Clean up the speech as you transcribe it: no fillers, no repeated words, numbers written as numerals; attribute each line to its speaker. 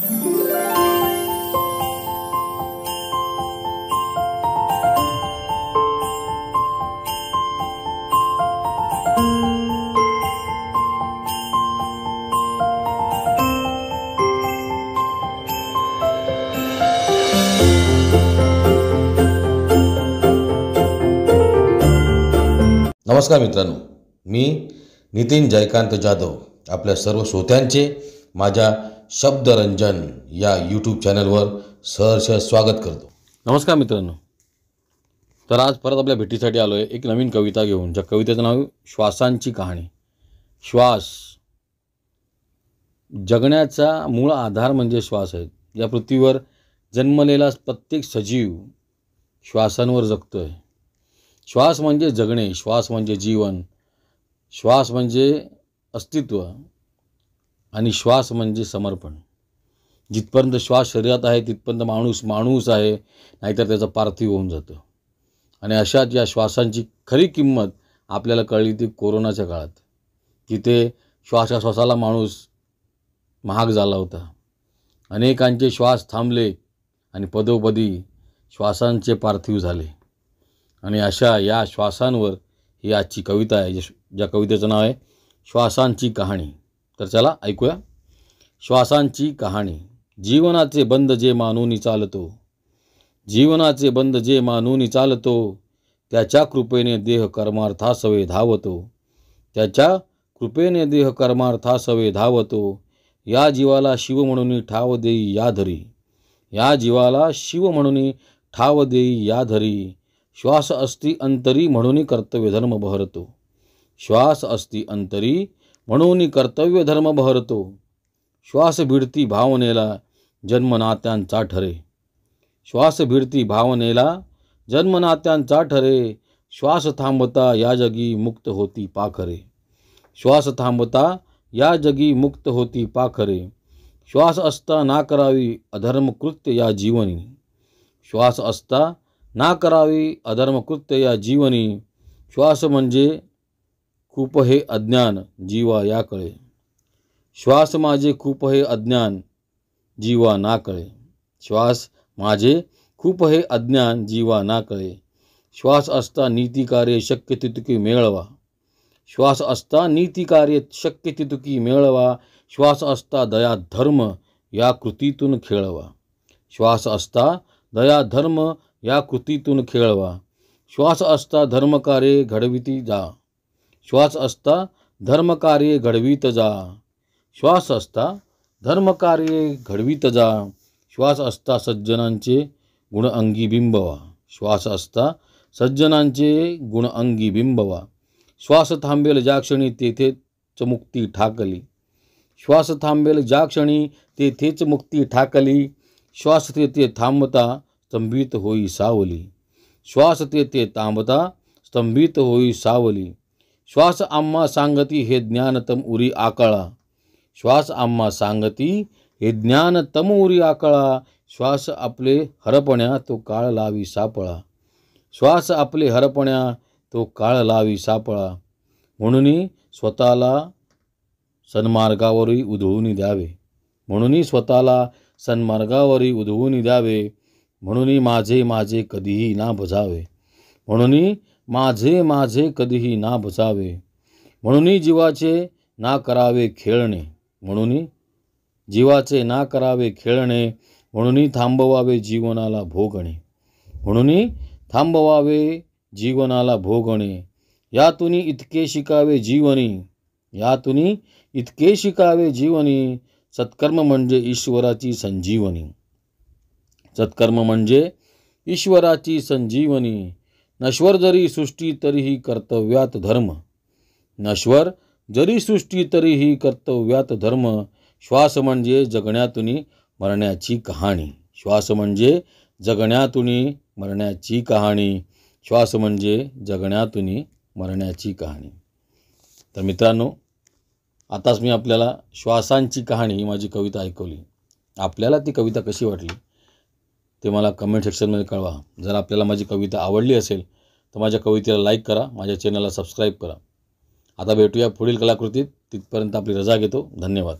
Speaker 1: नमस्कार मित्रांनो, मी नितीन जयकांत जाधव आपल्या सर्व श्रोत्यांचे माझ्या शब्दरंजन या यूट्यूब चॅनलवर सहर्ष स्वागत करतो।
Speaker 2: नमस्कार मित्रांनो, तर आज परत आपल्या भेटीसाठी आलो आहे एक नवीन कविता घेऊन, ज्या कवितेचं नाव श्वासांची कहाणी। श्वास जगण्याचा मूळ आधार म्हणजे श्वास आहे। या पृथ्वीवर जन्मलेला प्रत्येक सजीव श्वासांवर जगतोय। श्वास म्हणजे जगणे, श्वास म्हणजे जीवन, श्वास म्हणजे अस्तित्व आणि श्वास म्हणजे समर्पण। जिथपर्यंत श्वास शरीरात आहे तिथपर्यंत माणूस आहे, नाहीतर त्याचा पार्थिव होऊन जातो। आणि अशाच या श्वासांची खरी किंमत आपल्याला कळली ती कोरोनाच्या काळात। तिथे श्वासाला माणूस महाग झाला होता। अनेकांचे श्वास थांबले आणि पदोपदी श्वासांचे पार्थिव झाले। आणि अशा या श्वासांवर ही आजची कविता आहे, ज्या कवितेचं नाव आहे श्वासांची कहाणी। तर चला ऐकूया। श्वासांची कहाणी। जीवनाचे बंध जे मानूनी चालतो, जीवनाचे बंध जे मानूनी चालतो, त्याच्या कृपेने देह कर्मार्थासवे धावतो, त्याच्या कृपेने देह कर्मार्थासवे धावतो। या जीवाला शिव म्हणून ठाव देई या धरी, या जीवाला शिव म्हणून ठाव देई या धरी। श्वास अस्ति अंतरी म्हणून कर्तव्य धर्म बहरतो, श्वास अस्ति अंतरी म्हणून कर्तव्य धर्म बहरतो। श्वास भिडती भावनेला जन्मनात्यांचा ठरे, श्वास भिडती भावनेला जन्मनात्यांचा ठरे। श्वास थांबता या जगी मुक्त होती पाखरे, श्वास थांबता या जगी मुक्त होती पाखरे। श्वास असता ना करावी अधर्मकृत्य या जीवनी, श्वास असता ना करावी अधर्मकृत्य या जीवनी। श्वास म्हणजे खूप हे अज्ञान जीवा या कळे, श्वास माझे खूप हे अज्ञान जीवा ना कळे, श्वास माझे खूप हे अज्ञान जीवा ना कळे। श्वास असता नीती कार्य शक्य तितकी मेळवा, श्वास असता नीती कार्य शक्य तितकी मेळवा। श्वास असता दया धर्म या कृतीतून खेळवा, श्वास असता दया धर्म या कृतीतून खेळवा। श्वास असता धर्मकार्य घडविती जा, श्वास असता धर्मकार्य घडवीत जा, श्वास असता धर्मकार्य घडवीत जा। श्वास असता सज्जनांचे गुण अंगी बिंबवा, श्वास असता सज्जनांचे गुण अंगी बिंबवा। श्वास थांबेल ज्या क्षणी तेथेच मुक्ती ठाकली, श्वास थांबेल ज्या क्षणी तेथेच मुक्ती ठाकली। श्वास तेथे थांबता स्तंभित होई सावली, श्वास तेथे थांबता स्तंभित होई सावली। श्वास आम्हा सांगती हे ज्ञान तम उरी आकळा, श्वास आम्हा सांगती हे ज्ञान तम उरी आकळा। श्वास आपले हरपण्या तो काळ लावी सापळा, श्वास आपले हरपण्या तो काळ लावी सापळा। म्हणून स्वतःला सन्मार्गावरी उधळून द्यावे, म्हणून स्वतःला सन्मार्गावरी उधळून द्यावे। म्हणून माझे माझे कधीही ना बजावे, म्हणून माझे माझे कधीही ना बजावे। म्हणून जीवाचे ना करावे खेळणे, म्हणून जीवाचे ना करावे खेळणे। म्हणून थांबवावे जीवनाला भोगणे, म्हणून थांबवावे जीवनाला भोगणे। यातून इतके शिकावे जीवनी, यातून इतके शिकावे जीवनी। सत्कर्म म्हणजे ईश्वराची संजीवनी, सत्कर्म म्हणजे ईश्वराची संजीवनी। नश्वर जरी सृष्टी तरीही कर्तव्यात धर्म, नश्वर जरी सृष्टी तरीही कर्तव्यात धर्म। श्वास म्हणजे जगण्यातून मरण्याची कहाणी, श्वास म्हणजे जगण्यातून मरण्याची कहाणी, श्वास म्हणजे जगण्यातून मरण्याची कहाणी। तर मित्रांनो, आताच मी आपल्याला श्वासांची कहाणी ही माझी कविता ऐकवली। आपल्याला ती कविता कशी वाटली ते मला कमेंट सेक्शनमध्ये कळवा। जर आपल्याला माझी कविता आवडली असेल तर माझ्या कवितेला लाईक करा, माझ्या चॅनलला सबस्क्राईब करा। आता भेटूया पुढील कलाकृतीत, तिथपर्यंत आपली रजा घेतो। धन्यवाद।